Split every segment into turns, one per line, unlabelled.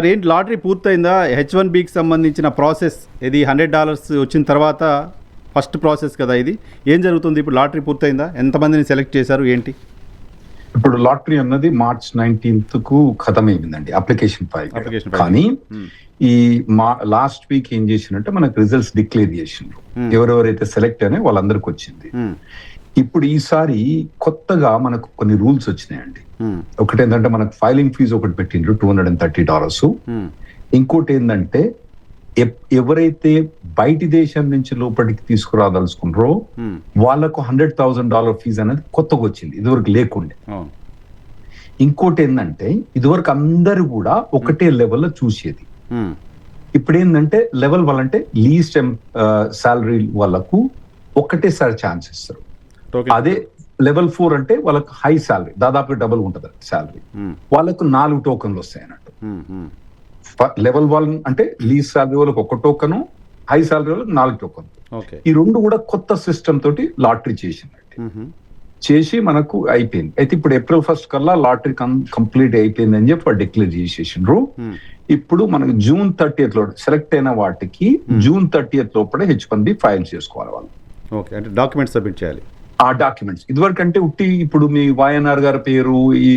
ఏంటి లాటరీ పూర్తయిందా? H1Bకి సంబంధించిన ప్రాసెస్ ఇది $100 వచ్చిన తర్వాత ఫస్ట్ ప్రాసెస్ కదా ఇది. ఏం జరుగుతుంది ఇప్పుడు? లాటరీ పూర్తయిందా? ఎంతమందిని సెలెక్ట్ చేశారు ఏంటి?
ఇప్పుడు లాటరీ అన్నది March 19th కు ఖతమైందండి అప్లికేషన్ ఫైల్. కానీ ఈ లాస్ట్ వీక్ ఏం చేసినట్టే మనకు రిజల్ట్స్ డిక్లేర్ చేసిండ్రు. ఎవరెవరైతే సెలెక్ట్ అయినా వాళ్ళందరికి వచ్చింది. ఇప్పుడు ఈసారి కొత్తగా మనకు కొన్ని రూల్స్ వచ్చినాయండి. ఒకటి ఏంటంటే మనకు ఫైలింగ్ ఫీజు ఒకటి పెట్టిండ్రు $230. ఇంకోటి ఏంటంటే ఎవరైతే బయటి దేశం నుంచి లోపలికి తీసుకురాదలుచుకున్నారో వాళ్ళకు $100,000 ఫీజు అనేది కొత్తగా వచ్చింది, ఇదివరకు లేకుండే. ఇంకోటి ఏంటంటే ఇదివరకు అందరు కూడా ఒకటే లెవెల్లో చూసేది. ఇప్పుడు ఏంటంటే లెవెల్ వాళ్ళంటే లీస్ట్ సాలరీ వాళ్ళకు ఒకటేసారి ఛాన్స్ ఇస్తారు. అదే లెవెల్ 4 అంటే వాళ్ళకు హై సాలరీ, దాదాపు డబుల్ ఉంటుంది సాలరీ, వాళ్ళకు 4 టోకన్లు వస్తాయి అన్నట్టు. లెవెల్ 1 అంటే లీజ్ సాలరీ వాళ్ళకి 1 టోకను, హై సాలరీ వాళ్ళకి 4 టోకన్. ఈ రెండు కూడా కొత్త సిస్టమ్ తోటి లాటరీ చేసి మనకు అయిపోయింది. అయితే ఇప్పుడు April 1st కల్లా లాటరీ కంప్లీట్ అయిపోయింది అని చెప్పి డిక్లేర్ చేసేసిండ్రు. ఇప్పుడు మనకు June 30th లో సెలెక్ట్ అయిన వాటికి June 30th లోపల H1B ఫైల్ చేసుకోవాలి వాళ్ళు.
ఓకే, అంటే డాక్యుమెంట్స్ సబ్మిట్ చేయాలి.
ఆ డాక్యుమెంట్స్ ఇదివరకు అంటే ఉట్టి ఇప్పుడు మీ YNR గారి పేరు, ఈ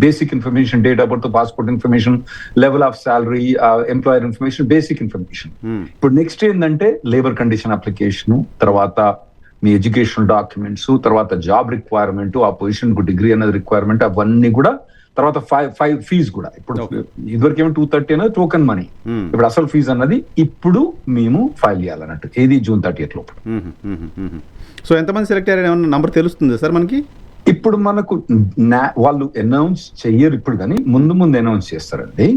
basic information, date of birth, passport information, level of salary, employer information, basic information. ఇప్పుడు నెక్స్ట్ ఏంటంటే లేబర్ కండిషన్ అప్లికేషన్, తర్వాత మీ ఎడ్యుకేషన్ డాక్యుమెంట్స్, తర్వాత జాబ్ రిక్వైర్మెంట్, ఆ పొజిషన్ కు డిగ్రీ అనేది రిక్వైర్మెంట్, అవన్నీ కూడా. తర్వాత ఫీజ్ కూడా ఇప్పుడు ఇదివరకు ఏమో 230 అనేది టోకన్ మనీ, ఇప్పుడు అసలు ఫీజ్ అన్నది ఇప్పుడు మేము ఫైల్ చేయాలన్నట్టు. ఏది June 30th లోపల.
సో ఎంతమంది సెలెక్ట్ అయ్యారని ఏమన్నా నంబర్ తెలుస్తుంది సార్ మనకి?
ఇప్పుడు మనకు వాళ్ళు అనౌన్స్ చెయ్యరు ఇప్పుడు, కానీ ముందు అనౌన్స్ చేస్తారండి.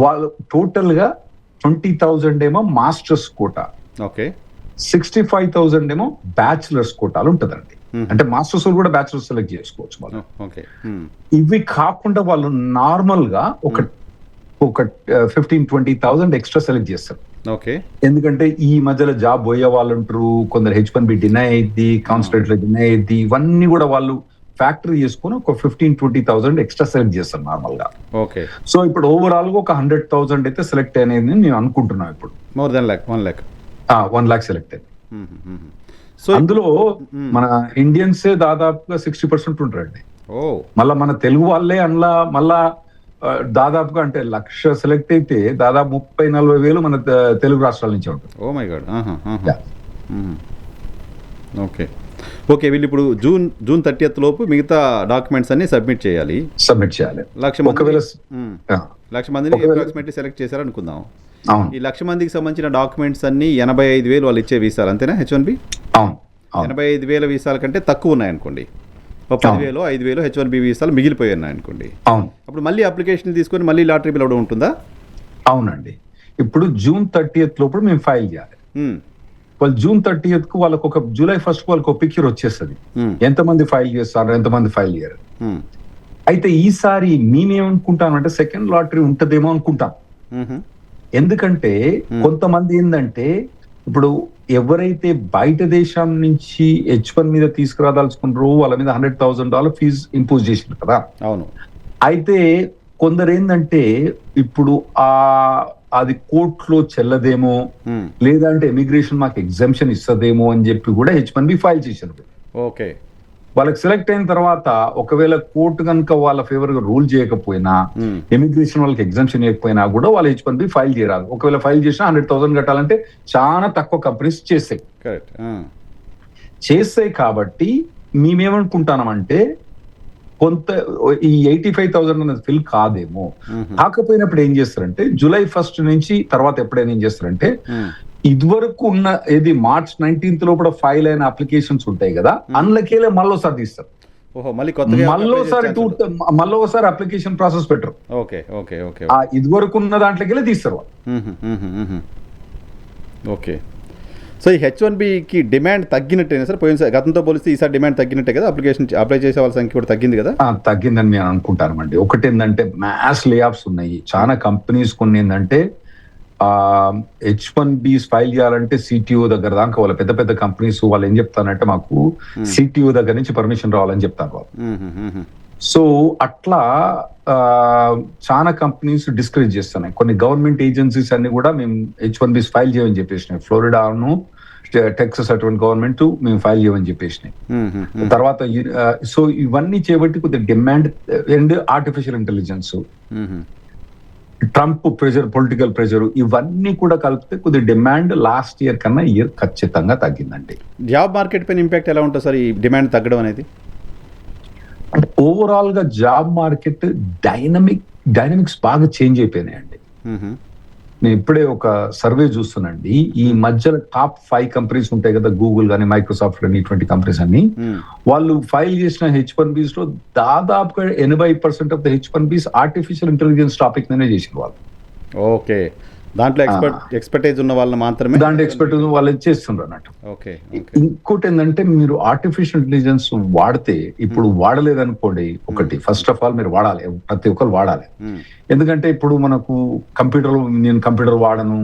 వాళ్ళు టోటల్ గా 20,000 ఏమో మాస్టర్స్ కోటా,
ఓకే,
65,000 ఏమో బ్యాచులర్స్ కోటాలు ఉంటదండి. అంటే మాస్టర్స్ కూడా బ్యాచులర్స్ సెలెక్ట్ చేసుకోవచ్చు వాళ్ళు. ఇవి కాకుండా వాళ్ళు నార్మల్ గా ఒక 15,000-20,000 ఎక్స్ట్రా సెలెక్ట్ చేస్తారు.
ఓకే,
ఎందుకంటే ఈ మధ్యలో జాబ్ పోయే వాళ్ళు ఉంటారు, కొందరు H1B డినై అయ్యింది, కాన్సులేట్ లో డినై అయ్యింది, ఇవన్నీ కూడా వాళ్ళు ఫ్యాక్టరీ చేసుకుని ఒక 15,000-20,000 ఎక్స్ట్రా సెలెక్ట్ చేస్తారు నార్మల్ గా.
ఓకే,
సో ఇప్పుడు ఓవరాల్ గా ఒక 100,000 అయితే సెలెక్ట్ అనేది నేను అనుకుంటున్నాను. ఇప్పుడు
more than 1 lakh
1 lakh select అయింది. సో అందులో మన ఇండియన్సే దాదాపుగా 60% ఉంటారండి. మళ్ళా మన తెలుగు వాళ్ళే అందులో మళ్ళా దాదాపుగా అంటే 1,00,000 సెలెక్ట్ అయితే దాదాపు 30-40 వేలు మన తెలుగు రాష్ట్రాల నుంచి ఉంటుంది.
Oh my god. Okay okay, వీళ్ళు ఇప్పుడు జూన్ 30th లోపు మిగతా డాక్యుమెంట్స్ అన్ని సబ్మిట్ చేయాలి. 1,00,000 మందిని అప్రాక్సిమేట్లీ సెలెక్ట్ చేశారు అనుకుందాం. ఈ 1,00,000 మందికి సంబంధించిన డాక్యుమెంట్స్ అన్ని 85,000 వాళ్ళు ఇచ్చే వీసాలు అంతేనా H1B? 85,000 వీసాల కంటే తక్కువ ఉన్నాయనుకోండి, 10,000 5,000 H1B వీసాలు మిగిలిపోయి ఉన్నాయనుకోండి, అప్పుడు మళ్ళీ అప్లికేషన్ తీసుకొని మళ్ళీ లాటరీ పిలవడం ఉంటుందా?
అవునండి. ఇప్పుడు June 30th లోపల మేము ఫైల్ చేయాలి. వాళ్ళు June 30th కు వాళ్ళకి ఒక July 1st కు వాళ్ళకి ఒక పిక్చర్ వచ్చేస్తుంది, ఎంతమంది ఫైల్ చేస్తారు, ఎంతమంది ఫైల్ చేయరు. అయితే ఈసారి మేమేమనుకుంటామంటే సెకండ్ లాటరీ ఉంటదేమో అనుకుంటాం. ఎందుకంటే కొంతమంది ఏంటంటే ఇప్పుడు ఎవరైతే బయట దేశం నుంచి H1 మీద తీసుకురాదలుచుకున్నారో వాళ్ళ మీద $100,000 ఫీజు ఇంపోజ్ చేసిండ్రు కదా.
అవును. అయితే
కొందరు ఏంటంటే ఇప్పుడు అది కోర్టులో చెల్లదేమో, లేదంటే ఇమిగ్రేషన్ మాకు ఎగ్జామ్షన్ ఇస్తదేమో అని చెప్పి కూడా H1B ఫైల్ చేశారు.
ఓకే,
వాళ్ళకి సెలెక్ట్ అయిన తర్వాత ఒకవేళ కోర్టు కనుక వాళ్ళ ఫేవర్ గా రూల్ చేయకపోయినా, ఇమిగ్రేషన్ వాళ్ళకి ఎగ్జామ్షన్ ఇవ్వకపోయినా కూడా వాళ్ళు H1B ఫైల్ చేయరాదు. ఒకవేళ ఫైల్ చేసినా 100,000 కట్టాలంటే చాలా తక్కువ కంపెనీస్ చేస్తాయి. కాబట్టి మేమేమనుకుంటామంటే కొంత ఈ 85,000 అనేది ఫిల్ కాదేమో. కాకపోయినప్పుడు ఏం చేస్తారంటే July 1st నుంచి తర్వాత ఎప్పుడైనా ఏం చేస్తారంటే ఇదివరకు ఉన్న ఏది March 19th లోపల ఫైల్ అయిన అప్లికేషన్స్ ఉంటాయి కదా, అందులోకెళ్ళి మళ్ళీసారి తీస్తారు. మళ్ళీసారి అప్లికేషన్ ప్రాసెస్ పెట్టరు. ఇదివరకు ఉన్న దాంట్లోకి తీస్తారు.
ఓకే, సో ఈ H1Bకి డిమాండ్ తగ్గినట్టేనా సార్? పోయిన గతంతో పోలిస్తే ఈసారి డిమాండ్ తగ్గినట్టే కదా? అప్లై చేసే వాళ్ళ సంఖ్య కూడా తగ్గింది కదా?
తగ్గిందని నేను అనుకుంటానండి. ఒకటి ఏంటంటే మ్యాస్ లే ఆఫ్స్ ఉన్నాయి చాలా కంపెనీస్. కొన్ని ఏంటంటే H1B ఫైల్ చేయాలంటే CTO దగ్గర దాకా వాళ్ళ పెద్ద పెద్ద కంపెనీస్ వాళ్ళు ఏం చెప్తారంటే మాకు CTO దగ్గర నుంచి పర్మిషన్ రావాలని చెప్తారు వాళ్ళు. సో అట్లా చాలా కంపెనీస్ డిస్కరేజ్ చేస్తున్నాయి. కొన్ని గవర్నమెంట్ ఏజెన్సీస్ అన్ని కూడా మేము H1Bs ఫైల్ చేయమని చెప్పేసినాయి. ఫ్లోరిడాను, టెక్సస్ అటువంటి గవర్నమెంట్ మేము ఫైల్ చేయమని చెప్పేసినాయి. తర్వాత సో ఇవన్నీ చేయబట్టి కొద్దిగా demand and artificial intelligence, Trump pressure, political pressure, ఇవన్నీ కూడా కలిపితే కొద్దిగా డిమాండ్ లాస్ట్ ఇయర్ కన్నా ఇయర్ ఖచ్చితంగా తగ్గిందండి.
జాబ్ మార్కెట్ పైన ఇంపాక్ట్ ఎలా ఉంటుంది సార్ ఈ డిమాండ్ తగ్గడం అనేది?
అంటే ఓవరాల్ గా జాబ్ మార్కెట్ డైనమిక్స్ బాగా చేంజ్ అయిపోయినాయండి. నేను ఇప్పుడే ఒక సర్వే చూస్తున్నాండి. ఈ మధ్యలో టాప్ 5 కంపెనీస్ ఉంటాయి కదా, గూగుల్ కానీ, మైక్రోసాఫ్ట్ కానీ, ఇటువంటి కంపెనీస్ అన్ని వాళ్ళు ఫైల్ చేసిన H1Bs లో దాదాపుగా 80% of the H1Bs artificial intelligence topic మీదనే చేసిన వాళ్ళు.
ఓకే, దాంట్లో ఎక్స్పర్టైజ్ ఉన్న వాళ్ళని మాత్రమే,
దాంట్లో ఎక్స్పర్టైజ్ వాళ్ళు చేస్తున్నారు అన్నట్టు. ఇంకోటి ఏంటంటే మీరు ఆర్టిఫిషియల్ ఇంటెలిజెన్స్ వాడితే, ఇప్పుడు వాడలేదనుకోండి, ఒకటి ఫస్ట్ ఆఫ్ ఆల్ మీరు వాడాలి, ప్రతి ఒక్కరు వాడాలి. ఎందుకంటే ఇప్పుడు మనకు నేను కంప్యూటర్ వాడను,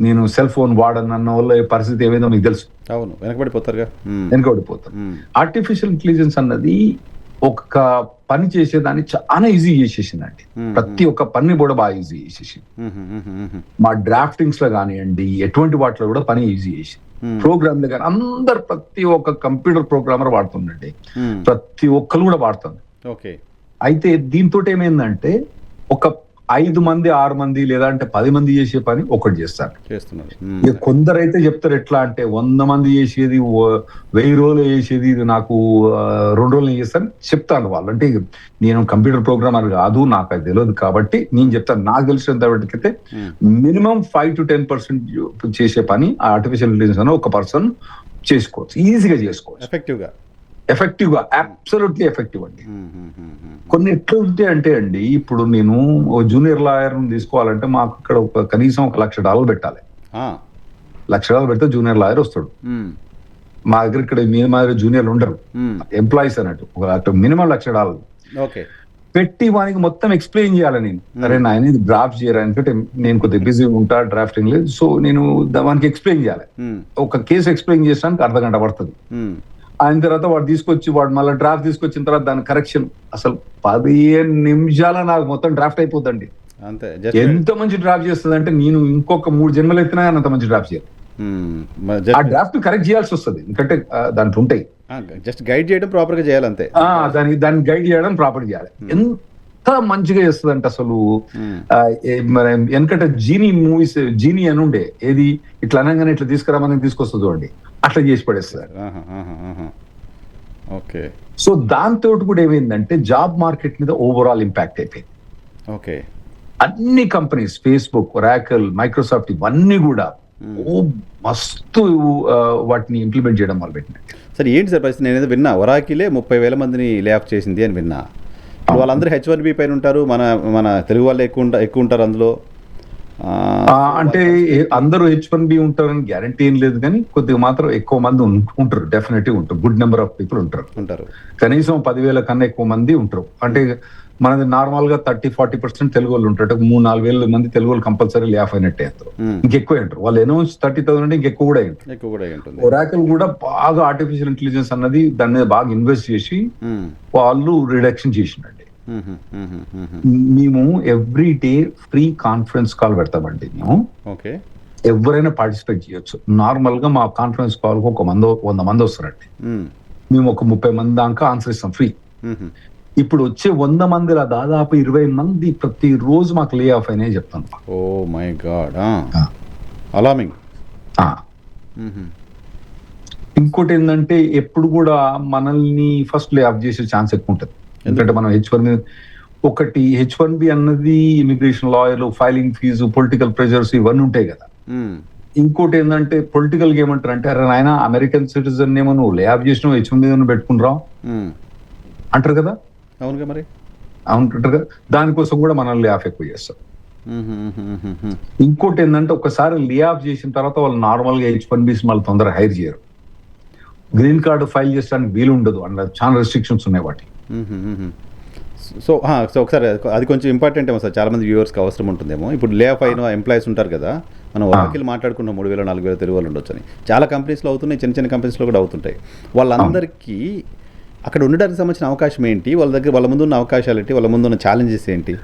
నేను సెల్ ఫోన్ వాడను అన్న వాళ్ళ పరిస్థితి ఏమైందో మీకు తెలుసు.
అవును, వెనకబడిపోతారు.
ఆర్టిఫిషియల్ ఇంటెలిజెన్స్ అన్నది ఒక పని చేసేదాన్ని చాలా ఈజీ చేసేసిందండి. ప్రతి ఒక్క పని కూడా బాగా ఈజీ చేసేసింది. మా డ్రాఫ్టింగ్స్ లో కానివ్వండి, ఎటువంటి వాటిలో కూడా పని ఈజీ చేసింది. ప్రోగ్రామ్ లో కానీ అందరు, ప్రతి ఒక్క కంప్యూటర్ ప్రోగ్రామర్ వాడుతుండండి, ప్రతి ఒక్కరు కూడా వాడుతుంది. అయితే దీంతో ఏమైందంటే ఒక 5 మంది 6 మంది లేదా అంటే 10 మంది చేసే పని ఒకటి చేస్తున్నారు. ఇక కొందరైతే చెప్తారు ఎట్లా అంటే 100 మంది చేసేది 1000 రోజులు చేసేది ఇది నాకు 2 రోజులు చేస్తాను చెప్తాను వాళ్ళు. అంటే నేను కంప్యూటర్ ప్రోగ్రామర్ కాదు, నాకు అది తెలియదు కాబట్టి నేను చెప్తాను. నాకు తెలిసినంతవరకైతే మినిమం 5 to 10% చేసే పని ఆర్టిఫిషియల్ ఇంటెలిజెన్స్ అని ఒక పర్సన్ చేసుకోవచ్చు, ఈజీగా చేసుకోవచ్చు, ఎఫెక్టివ్ గా, అబ్సల్యూట్లీ ఎఫెక్టివ్ అండి. కొన్ని ఎట్లా ఉంటాయి అంటే అండి, ఇప్పుడు నేను జూనియర్ లాయర్ తీసుకోవాలంటే మాకు ఇక్కడ కనీసం $1,00,000 పెట్టాలి. $1,00,000 పెడితే జూనియర్ లాయర్ వస్తాడు. మా దగ్గర ఇక్కడ మీ మాదిరి జూనియర్లు ఉండరు, ఎంప్లాయీస్ అన్నట్టు. మినిమం $1,00,000 పెట్టి వానికి మొత్తం ఎక్స్ప్లెయిన్ చేయాలి. నేను సరే నాయన ఇది డ్రాఫ్ట్ చేయరా, ఎందుకంటే నేను కొద్దిగా బిజీ ఉంటా డ్రాఫ్టింగ్ లేదు, సో నేను వానికి ఎక్స్ప్లెయిన్ చేయాలి. ఒక కేసు ఎక్స్ప్లెయిన్ చేసడానికి అర్ధగంట పడుతుంది. ఆయన తర్వాత వాడు మళ్ళీ డ్రాఫ్ట్ తీసుకొచ్చిన తర్వాత దాని కరెక్షన్, అసలు 15 నిమిషాల నాకు మొత్తం డ్రాఫ్ట్ అయిపోతుందండి. ఎంత మంచి డ్రాఫ్ట్ చేస్తుంది అంటే నేను ఇంకొక 3 జన్మలు ఎత్తినా అంత మంచి డ్రాఫ్ట్ చేయాలి. ఆ డ్రాఫ్ట్ కరెక్ట్ చేయాల్సి వస్తుంది, ఎందుకంటే దాంట్లో ఉంటాయి.
జస్ట్ గైడ్ చేయడం ప్రాపర్ గా చేయాలి అంతే.
దాన్ని గైడ్ చేయడం ప్రాపర్ చేయాలి. ఎంత మంచిగా చేస్తుంది అంటే అసలు ఎందుకంటే జీనీ అని ఉండే, ఏది ఇట్లా అనగానే ఇట్లా తీసుకురామని తీసుకొస్తుంది చూడండి, అట్లా చేసి పడేస్తుంది.
ఓకే,
సో దాంతో కూడా ఏమైందంటే జాబ్ మార్కెట్ మీద ఓవరాల్ ఇంపాక్ట్ అయిపోయింది.
ఓకే,
అన్ని కంపెనీస్, ఫేస్బుక్, ఒరాకిల్, మైక్రోసాఫ్ట్, ఇవన్నీ కూడా మస్తు వాటిని ఇంప్లిమెంట్ చేయడం మొదలు పెట్టినాయి.
సరే ఏంటి సార్ పరిస్థితి? నేను విన్నా ఒరాకిలే 30,000 మందిని లే ఆఫ్ చేసింది అని విన్నా. వాళ్ళందరూ H1B పైన ఉంటారు, మన తెలుగు వాళ్ళు ఎక్కువ ఉంటారు అందులో.
అంటే అందరూ H1B ఉంటారని గ్యారంటీ ఏం లేదు, కానీ కొద్దిగా మాత్రం ఎక్కువ మంది ఉంటారు, డెఫినెట్లీ ఉంటారు. గుడ్ నెంబర్ ఆఫ్ పీపుల్ ఉంటారు. కనీసం 10,000 కన్నా ఎక్కువ మంది ఉంటారు. అంటే మనది నార్మల్ గా 30-40% తెలుగు వాళ్ళు ఉంటారు. 3-4 మంది తెలుగు వాళ్ళు కంపల్సరీ లే ఆఫ్ అయినట్టే అంటారు, ఇంకెక్కువ అంటారు. వాళ్ళు అనౌన్స్ 30,000 అంటే ఇంకెక్కువ కూడా అయ్యింటారు. ఒరాకిల్ కూడా బాగా ఆర్టిఫిషియల్ ఇంటెలిజెన్స్ అన్నది దాని మీద బాగా ఇన్వెస్ట్ చేసి వాళ్ళు రిడక్షన్ చేసినట్టు. మేము every day free conference call పెడతామండి. మేము ఎవరైనా పార్టిసిపేట్ చేయొచ్చు. నార్మల్ గా మా కాన్ఫరెన్స్ కాల్ కు 100 మంది వస్తారండి. మేము ఒక 30 మంది దాకా ఆన్సర్ ఇస్తాం ఫ్రీ. ఇప్పుడు వచ్చే 100 మందిలో దాదాపు 20 మంది ప్రతి రోజు మాకు లే ఆఫ్ అయినాయి చెప్తాను.
Oh my god, alarming.
ఇంకోటి ఏంటంటే ఎప్పుడు కూడా మనల్ని ఫస్ట్ లే ఆఫ్ చేసే ఛాన్స్ ఎక్కువ ఉంటుంది. ఎందుకంటే మనం H1B అన్నది ఇమిగ్రేషన్ లాయర్లు, ఫైలింగ్ ఫీజు, పొలిటికల్ ప్రెజర్స్ ఇవన్నీ ఉంటాయి కదా. ఇంకోటి ఏంటంటే పొలిటికల్ గా ఏమంటారు అంటే, అరే నాయన అమెరికన్ సిటిజన్ ఏమో నువ్వు లే ఆఫ్ చేసినావు, H1B పెట్టుకుని అంటారు కదా.
అవును మరి,
అవునంటారు కదా. దానికోసం కూడా మనల్ని లే ఆఫ్ ఎక్కువ చేస్తారు. ఇంకోటి ఏంటంటే ఒకసారి లే ఆఫ్ చేసిన తర్వాత వాళ్ళు నార్మల్ గా H1Bs మళ్ళీ తొందరగా హైర్ చేయరు. గ్రీన్ కార్డు ఫైల్ చేయడానికి వీలు ఉండదు, అందులో చాలా రెస్ట్రిక్షన్స్ ఉన్నాయి వాటి.
సో ఒకసారి అది కొంచెం ఇంపార్టెంట్ ఏమో సార్, చాలా మంది వ్యూవర్స్కి అవసరం ఉంటుందేమో. ఇప్పుడు లే ఆఫ్ అయిన ఎంప్లాయీస్ ఉంటారు కదా, మనం ఒరాకిల్ మాట్లాడుకున్నాం 3,000-4,000 తెలుగు వాళ్ళు ఉండొచ్చు అని. చాలా కంపెనీస్లో అవుతున్నాయి, చిన్న కంపెనీస్లో కూడా అవుతుంటాయి. వాళ్ళందరికీ అక్కడ ఉండడానికి సంబంధించిన అవకాశం ఏంటి, వాళ్ళ ముందు ఉన్న అవకాశాలు ఏంటి, వాళ్ళ ముందు ఉన్న ఛాలెంజెస్ ఏంటి?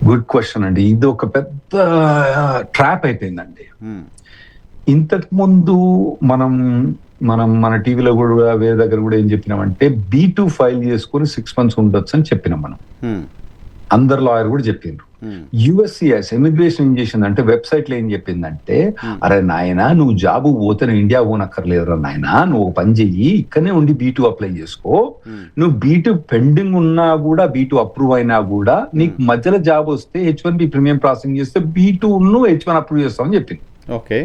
గుడ్ క్వశ్చన్ అండి. ఇది ఒక పెద్ద ట్రాప్ అయిపోయిందండి. ఇంతకు ముందు మన టీవీలో కూడా వేరే దగ్గర కూడా ఏం చెప్పినామంటే B2 ఫైల్ చేసుకుని 6 months ఉండొచ్చు అని చెప్పినాం మనం. అందరు లాయర్ కూడా చెప్పిండ్రు. USCIS ఇమిగ్రేషన్ ఏం చేసిందంటే వెబ్సైట్ లో ఏం చెప్పిందంటే, అరే నాయనా నువ్వు జాబు పోతే ఇండియా పోనక్కర్లేదురా నాయనా, నువ్వు పని చెయ్యి, ఇక్కడనే ఉండి B2 అప్లై చేసుకో, నువ్వు B2 పెండింగ్ ఉన్నా కూడా B2 అప్రూవ్ అయినా కూడా నీకు మధ్యలో జాబ్ వస్తే H1B ప్రీమియం ప్రాసెసింగ్ చేస్తే B2 H1 అప్రూవ్ చేస్తామని చెప్పింది.
ఓకే,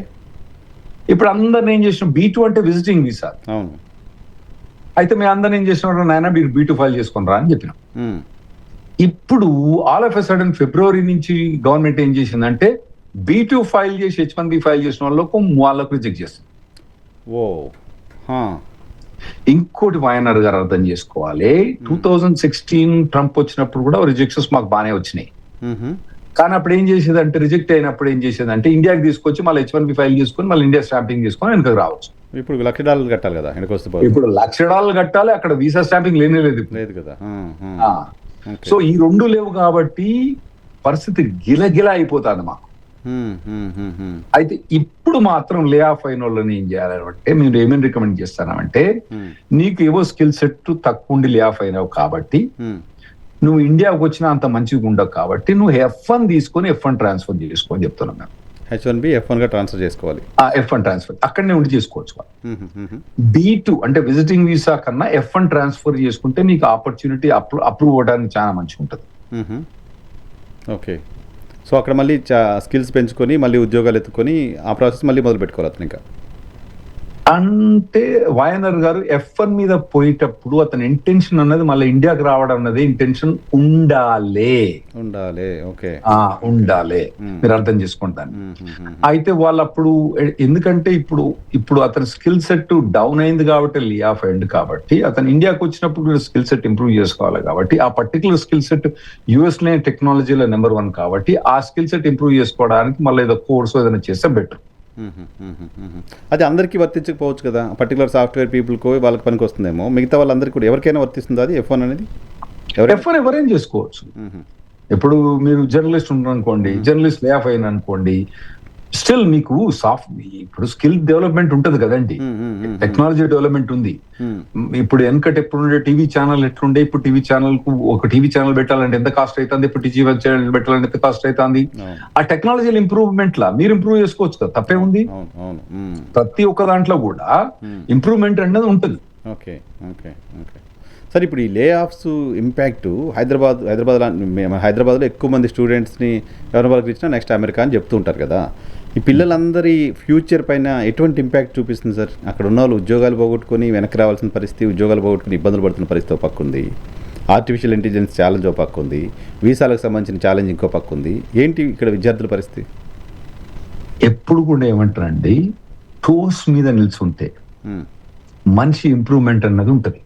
ఇప్పుడు అందరిని ఏం చేసినాం, B2 అంటే విజిటింగ్ వీసా.
అవును,
అయితే మేము అందరిని ఏం చేసినాం, నాయన మీరు B2 ఫైల్ చేసుకుని రా అని చెప్పినాం. ఇప్పుడు ఆల్ ఆఫ్ ఎ సడన్ ఫిబ్రవరి నుంచి గవర్నమెంట్ ఏం చేసిందంటే B2 ఫైల్ చేసి H1B ఫైల్ చేసిన వాళ్ళకు రిజెక్ట్ చేస్తుంది. ఇంకోటి వైఎన్ఆర్ గారు అర్థం చేసుకోవాలి, 2016 ట్రంప్ వచ్చినప్పుడు కూడా రిజెక్షన్స్ మాకు బాగానే వచ్చినాయి. కానీ అప్పుడు ఏం చేసేదంటే, రిజెక్ట్ అయినప్పుడు ఏం చేసేదంటే ఇండియాకి తీసుకొచ్చి మళ్ళీ H1B ఫైల్ చేసుకుని మళ్ళీ ఇండియా స్టాంపింగ్ చేసుకొని వెనకకి రావచ్చు.
ఇప్పుడు $1,00,000 కట్టాలి కదా,
ఇప్పుడు $1,00,000 కట్టాలి, అక్కడ వీసా స్టాంపింగ్ లేదు కదా. సో ఈ రెండు లేవు కాబట్టి పరిస్థితి గిలగిల అయిపోతుంది మాకు. అయితే ఇప్పుడు మాత్రం లే ఆఫ్ అయిన వాళ్ళని ఏం చేయాలంటే, మీరు ఏమేమి రికమెండ్ చేస్తానంటే, నీకు ఏవో స్కిల్ సెట్ తక్కువ ఉండి లే ఆఫ్ అయినావు కాబట్టి, నువ్వు ఇండియాకి వచ్చినా అంత మంచిగా ఉండవు కాబట్టి నువ్వు F1 తీసుకొని F1 ట్రాన్స్ఫర్ చేసుకో అని చెప్తున్నాం మేము.
H1B F1 గా ట్రాన్స్ఫర్ చేసుకోవాలి.
F1 ట్రాన్స్ఫర్ అక్కడనే ఉండి చేసుకోవచ్చు. B2 అంటే విజిటింగ్ వీసా కన్నా F1 ట్రాన్స్ఫర్ చేసుకుంటే నీకు ఆపర్చునిటీ అప్రూవ్ అవ్వడానికి చాలా మంచిగా ఉంటుంది.
ఓకే, సో అక్కడ మళ్ళీ స్కిల్స్ పెంచుకొని మళ్ళీ ఉద్యోగాలు ఎత్తుకొని ఆ ప్రాసెస్ మళ్ళీ మొదలు పెట్టుకోవాలి అతను. ఇంకా
అంటే వైఎన్ఆర్ గారు F1 మీద పోయేటప్పుడు అతని ఇంటెన్షన్ అన్నది మళ్ళీ ఇండియాకి రావడం అన్నది ఇంటెన్షన్ ఉండాలి.
ఓకే,
ఉండాలి, మీరు అర్థం చేసుకుంటాను. అయితే వాళ్ళు అప్పుడు ఎందుకంటే ఇప్పుడు అతని స్కిల్ సెట్ డౌన్ అయింది కాబట్టి లే ఆఫ్ అయింది కాబట్టి, అతను ఇండియాకి వచ్చినప్పుడు స్కిల్ సెట్ ఇంప్రూవ్ చేసుకోవాలి కాబట్టి, ఆ పర్టికులర్ స్కిల్ సెట్ US లో టెక్నాలజీలో నెంబర్ 1 కాబట్టి ఆ స్కిల్ సెట్ ఇంప్రూవ్ చేసుకోవడానికి మళ్ళీ ఏదో కోర్స్ ఏదైనా చేస్తే బెటర్.
అది అందరికీ వర్తించకపోవచ్చు కదా, పర్టికులర్ సాఫ్ట్వేర్ పీపుల్కో వాళ్ళకి పనికి వస్తుందేమో, మిగతా వాళ్ళందరికీ కూడా ఎవరికైనా వర్తిస్తుంది అది F1 అనేది?
F1 ఎవరైనా చేసుకోవచ్చు. ఇప్పుడు మీరు జర్నలిస్ట్ ఉన్నారనుకోండి, జర్నలిస్ట్ లే ఆఫ్ అయిన అనుకోండి, స్టిల్ మీకు ఇప్పుడు స్కిల్ డెవలప్మెంట్ ఉంటది కదండి, టెక్నాలజీ డెవలప్మెంట్ ఉంది. ఇప్పుడు వెనకటి ఎప్పుడు టీవీ ఛానల్ ఎట్లుండే, ఇప్పుడు టీవీ ఛానల్ కు ఒక టీవీ ఛానల్ పెట్టాలంటే ఎంత కాస్ట్ అవుతుంది, ఇప్పుడు టీవీ ఛానల్ పెట్టాలంటే ఎంత కాస్ట్ అవుతుంది. ఆ టెక్నాలజీ ఇంప్రూవ్మెంట్ లా మీరు ఇంప్రూవ్ చేసుకోవచ్చు కదా, తప్పే ఉంది. ప్రతి ఒక్క దాంట్లో కూడా ఇంప్రూవ్మెంట్ అనేది ఉంటుంది.
ఓకే, సరే ఇప్పుడు ఈ లే ఆఫ్స్ ఇంపాక్ట్ హైదరాబాద్లో ఎక్కువ మంది స్టూడెంట్స్ని ఎవరి వరకు ఇచ్చినా నెక్స్ట్ అమెరికా అని చెప్తూ ఉంటారు కదా, ఈ పిల్లలందరి ఫ్యూచర్ పైన ఎటువంటి ఇంపాక్ట్ చూపిస్తుంది సార్? అక్కడ ఉన్న వాళ్ళు ఉద్యోగాలు పోగొట్టుకొని వెనక్కి రావాల్సిన పరిస్థితి, ఉద్యోగాలు పోగొట్టుకుని ఇబ్బందులు పడుతున్న పరిస్థితి ఒక పక్క ఉంది, ఆర్టిఫిషియల్ ఇంటెలిజెన్స్ ఛాలెంజ్ ఒక పక్క ఉంది, వీసాలకు సంబంధించిన ఛాలెంజ్ ఇంకో పక్క ఉంది. ఏంటి ఇక్కడ విద్యార్థుల పరిస్థితి?
ఎప్పుడు కూడా ఏమంటారండి, టోస్ మీద నిల్చుంటే మనిషి ఇంప్రూవ్మెంట్ అన్నది ఉంటది.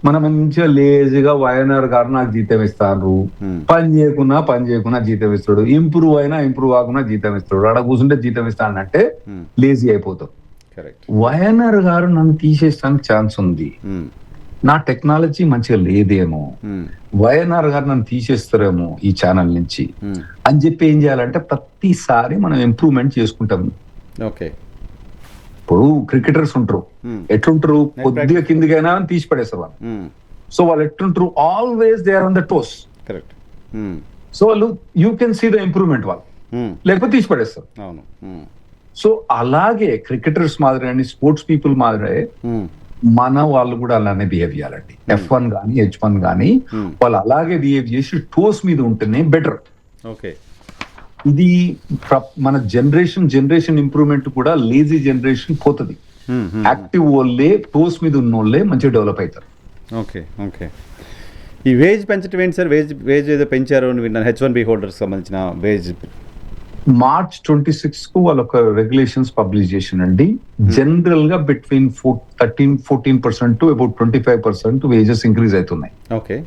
మనం మంచిగా లేజీగా వైఎన్ఆర్ గారు నాకు జీతం ఇస్తారు, పని చేయకున్నా జీతం ఇస్తాడు, ఇంప్రూవ్ ఆకున్నా జీతం ఇస్తాడు, అక్కడ కూర్చుంటే జీతం ఇస్తానంటే లేజీ అయిపోతాం. వైఎన్ఆర్ గారు నన్ను తీసేస్తానికి ఛాన్స్ ఉంది, నా టెక్నాలజీ మంచిగా లేదేమో, వైఎన్ఆర్ గారు నన్ను తీసేస్తారేమో ఈ ఛానల్ నుంచి అని చెప్పి ఏం చేయాలంటే ప్రతిసారి మనం ఇంప్రూవ్మెంట్ చేసుకుంటాం.
ఓకే,
ఇప్పుడు క్రికెటర్స్ ఉంటారు, ఎట్లుంటారు, కొద్దిగా కిందికైనా తీసి పడేస్తారు వాళ్ళు. సో వాళ్ళు ఎట్లుంటారు, always they are on the toes.
Correct.
So వాళ్ళు you can see the improvement, వాళ్ళు లేకపోతే తీసి పడేస్తారు. సో అలాగే క్రికెటర్స్ మాదిరి అండి, స్పోర్ట్స్ పీపుల్ మాదిరి మన వాళ్ళు కూడా అలానే బిహేవ్ చేయాలండి. F1 కానీ H1 కానీ వాళ్ళు అలాగే బిహేవ్ చేసి టోస్ మీద ఉంటేనే బెటర్.
ఓకే,
ఇది మన జనరేషన్ ఇంప్రూవ్మెంట్ కూడా లేజీ జనరేషన్ పోతుంది. యాక్టివ్ వాళ్ళే, టోస్ మీద ఉన్న వాళ్ళే మంచిగా డెవలప్ అవుతారు.
ఓకే, ఈ వేజ్ పెంచడం ఏంటి సార్? వేజ్ ఏదో పెంచారు అని విన్నాను, H1B హోల్డర్స్ సంబంధించిన వేజ్.
March 26 కు వాళ్ళు ఒక రెగ్యులేషన్స్ పబ్లిష్ చేసిందండి. జనరల్ గా between 13-14% to about 25% wages increase అవుతున్నాయి.
ఓకే,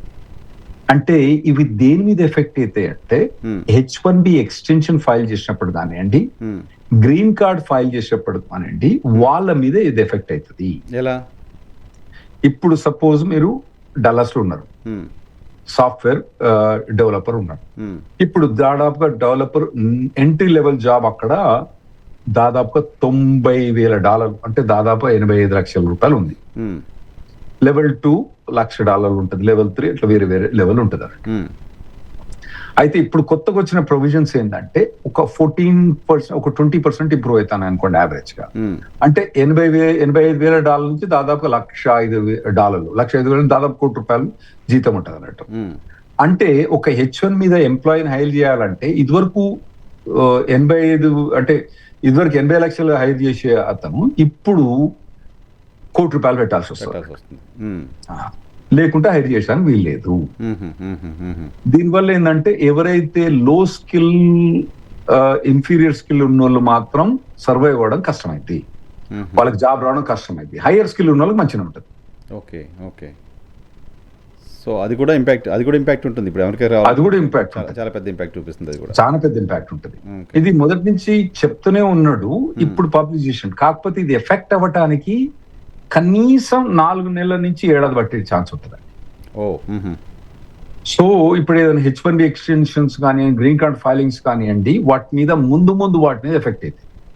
అంటే ఇవి దేని మీద ఎఫెక్ట్ అవుతాయి అంటే, H1B ఎక్స్టెన్షన్ ఫైల్ చేసినప్పుడు కానివ్వండి, గ్రీన్ కార్డ్ ఫైల్ చేసేటప్పుడు కానివ్వండి, వాళ్ళ మీద ఇది ఎఫెక్ట్ అవుతుంది.
ఎలా?
ఇప్పుడు సపోజ్ మీరు డల్లాస్ లో ఉన్నారు, సాఫ్ట్వేర్ డెవలపర్ ఉన్నారు. ఇప్పుడు దాదాపుగా డెవలపర్ ఎంట్రీ లెవెల్ జాబ్ అక్కడ దాదాపుగా $90,000 అంటే దాదాపు 85 లక్షల రూపాయలు ఉంది. లెవెల్ 2 $1,00,000 ఉంటుంది, లెవెల్ 3 ఇట్లా వేరే వేరే లెవెల్ ఉంటుంది. అయితే ఇప్పుడు కొత్తగా వచ్చిన ప్రొవిజన్స్ ఏంటంటే ఒక 14%, ఒక 20% ఇంప్రూవ్ అవుతాను అనుకోండి యావరేజ్ గా. అంటే $85,000 నుంచి దాదాపు $105,000, $105,000 దాదాపు ₹1,00,00,000 జీతం ఉంటుంది అన్నట్టు. అంటే ఒక H1 మీద ఎంప్లాయీని హైర్ చేయాలంటే ఇదివరకు 85, అంటే ఇదివరకు 80 లక్షలు హైర్ చేసే అతను ఇప్పుడు ₹1,00,00,000 పెట్టాల్సి వస్తుంది. లేకుంటే హైర్ చేయడానికి వీల్లేదు. దీనివల్ల ఏంటంటే ఎవరైతే లో స్కిల్, ఇన్ఫీరియర్ స్కిల్ ఉన్న వాళ్ళు మాత్రం సర్వైవ్ అవ్వడం కష్టమైంది, వాళ్ళకి జాబ్ రావడం కష్టమైంది. హైయర్ స్కిల్ ఉన్న వాళ్ళకి మంచిగా ఉంటుంది.
Okay okay. సో అది కూడా ఇంపాక్ట్ ఉంటుంది. ఇప్పుడు ఎవరికి
అది కూడా ఇంపాక్ట్,
చాలా పెద్ద ఇంపాక్ట్ చూపిస్తుంది. అది కూడా
చాలా పెద్ద ఇంపాక్ట్ ఉంటుంది. ఇది మొదటి నుంచి చెప్తూనే ఉన్నాడు, ఇప్పుడు పబ్లిష్ చేసిండు. కాకపోతే ఇది ఎఫెక్ట్ అవ్వటానికి కనీసం 4 నెలల నుంచి 7 ఏడాది పట్టే ఛాన్స్ ఉంటుంది. సో ఇప్పుడు ఏదైనా H1B ఎక్స్టెన్షన్స్ కానీ, గ్రీన్ కార్డ్ ఫైలింగ్స్ కానివ్వండి, వాటి మీద ముందు వాటి మీద ఎఫెక్ట్ అవుతుంది.